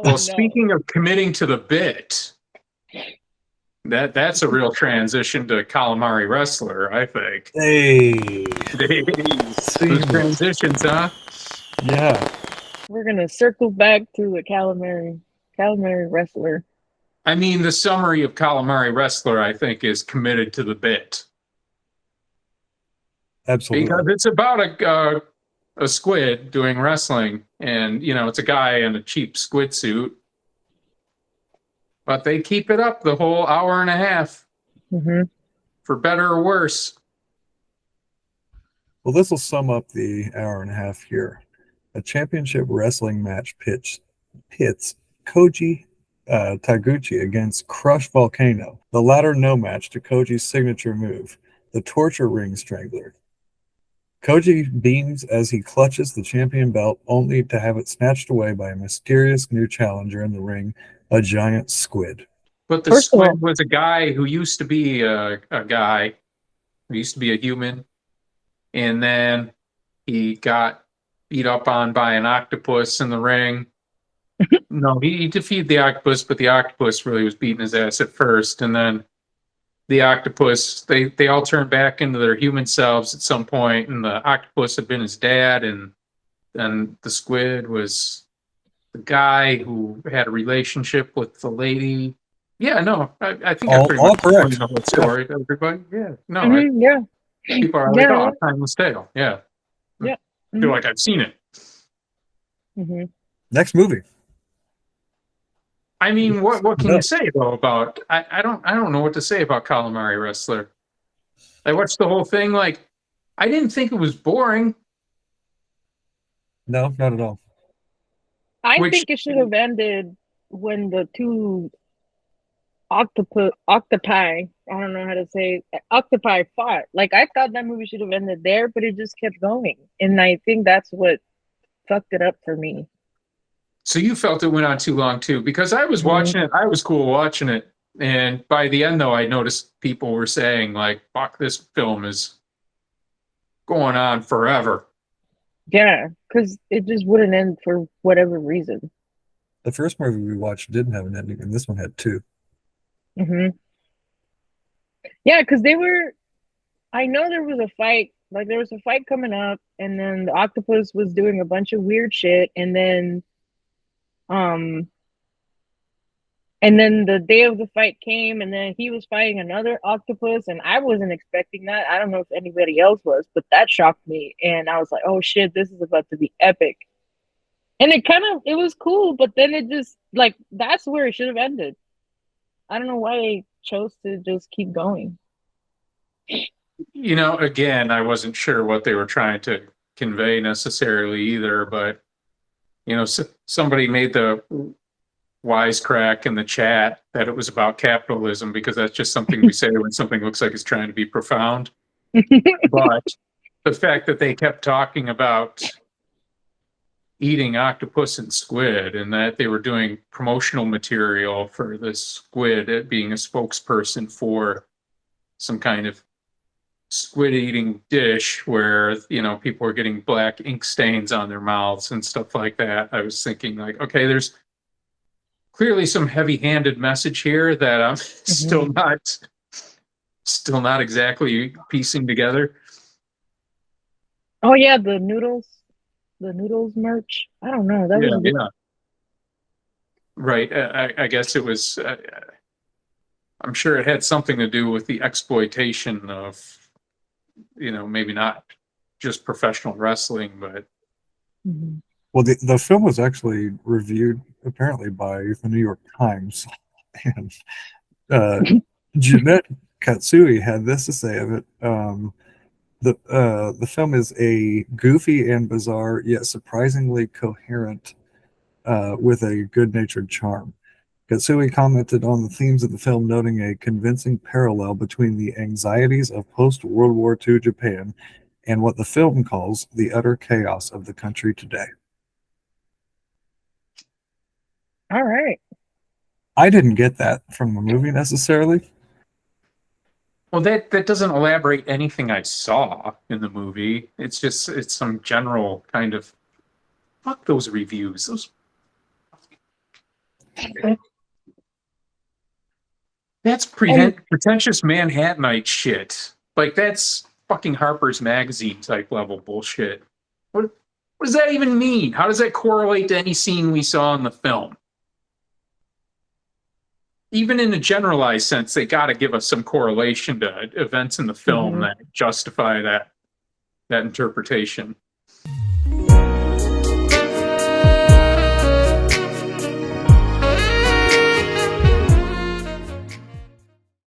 Well, speaking of committing to the bit, that's a real transition to Calamari Wrestler, I think. Hey, Those transitions, huh? Yeah. We're gonna circle back to the Calamari Wrestler. I mean, the summary of Calamari Wrestler, I think, is committed to the bit. Absolutely. Because it's about a squid doing wrestling, and, it's a guy in a cheap squid suit. But they keep it up the whole hour and a half, for better or worse. Well, this will sum up the hour and a half here. A championship wrestling match pits Koji Taguchi against Crush Volcano, the latter no match to Koji's signature move, the Torture Ring Strangler. Koji beams as he clutches the champion belt, only to have it snatched away by a mysterious new challenger in the ring, a giant squid. But the squid was a guy who used to be a guy, who used to be a human, and then he got beat up on by an octopus in the ring. No, he defeated the octopus, but the octopus really was beating his ass at first, and then the octopus, they all turned back into their human selves at some point, and the octopus had been his dad, and then the squid was the guy who had a relationship with the lady. Yeah, no, I think I pretty much correct. know the story to everybody. Yeah, no, yeah. People are like, oh, timeless tale. Yeah. Yeah. I feel like I've seen it. Next movie. I mean, what can you say though about? I don't know what to say about Calamari Wrestler. I watched the whole thing. Like, I didn't think it was boring. No, not at all. I think it should have ended when the two octopi, I don't know how to say, octopi fought. Like, I thought that movie should have ended there, but it just kept going. And I think that's what fucked it up for me. So you felt it went on too long too, because I was watching it. I was cool watching it. And by the end though, I noticed people were saying like, fuck, this film is going on forever. Yeah, because it just wouldn't end for whatever reason. The first movie we watched didn't have an ending, and this one had two. Yeah, because I know there was a fight, like there was a fight coming up, and then the octopus was doing a bunch of weird shit, and then the day of the fight came, and then he was fighting another octopus, and I wasn't expecting that. I don't know if anybody else was, but that shocked me, and I was like, oh shit, this is about to be epic. And it was cool, but then it just, like, that's where it should have ended. I don't know why they chose to just keep going. Again, I wasn't sure what they were trying to convey necessarily either, but, somebody made the wisecrack in the chat that it was about capitalism, because that's just something we say when something looks like it's trying to be profound. But the fact that they kept talking about eating octopus and squid, and that they were doing promotional material for this squid being a spokesperson for some kind of squid eating dish where, people are getting black ink stains on their mouths and stuff like that. I was thinking like, okay, there's clearly some heavy-handed message here that I'm still not exactly piecing together. Oh yeah, the noodles merch. I don't know. That was yeah. Right. I guess it was. I'm sure it had something to do with the exploitation of, maybe not just professional wrestling, but. Well, the film was actually reviewed apparently by the New York Times, and Jeanette Katsui had this to say of it. The film is a goofy and bizarre, yet surprisingly coherent, with a good-natured charm. Katsui commented on the themes of the film, noting a convincing parallel between the anxieties of post-World War II Japan and what the film calls the utter chaos of the country today. All right. I didn't get that from the movie necessarily. Well, that doesn't elaborate anything I saw in the movie. It's some general kind of, fuck those reviews. Those That's pretentious Manhattanite shit. Like, that's fucking Harper's Magazine type level bullshit. What does that even mean? How does that correlate to any scene we saw in the film? Even in a generalized sense, they got to give us some correlation to events in the film that justify that interpretation.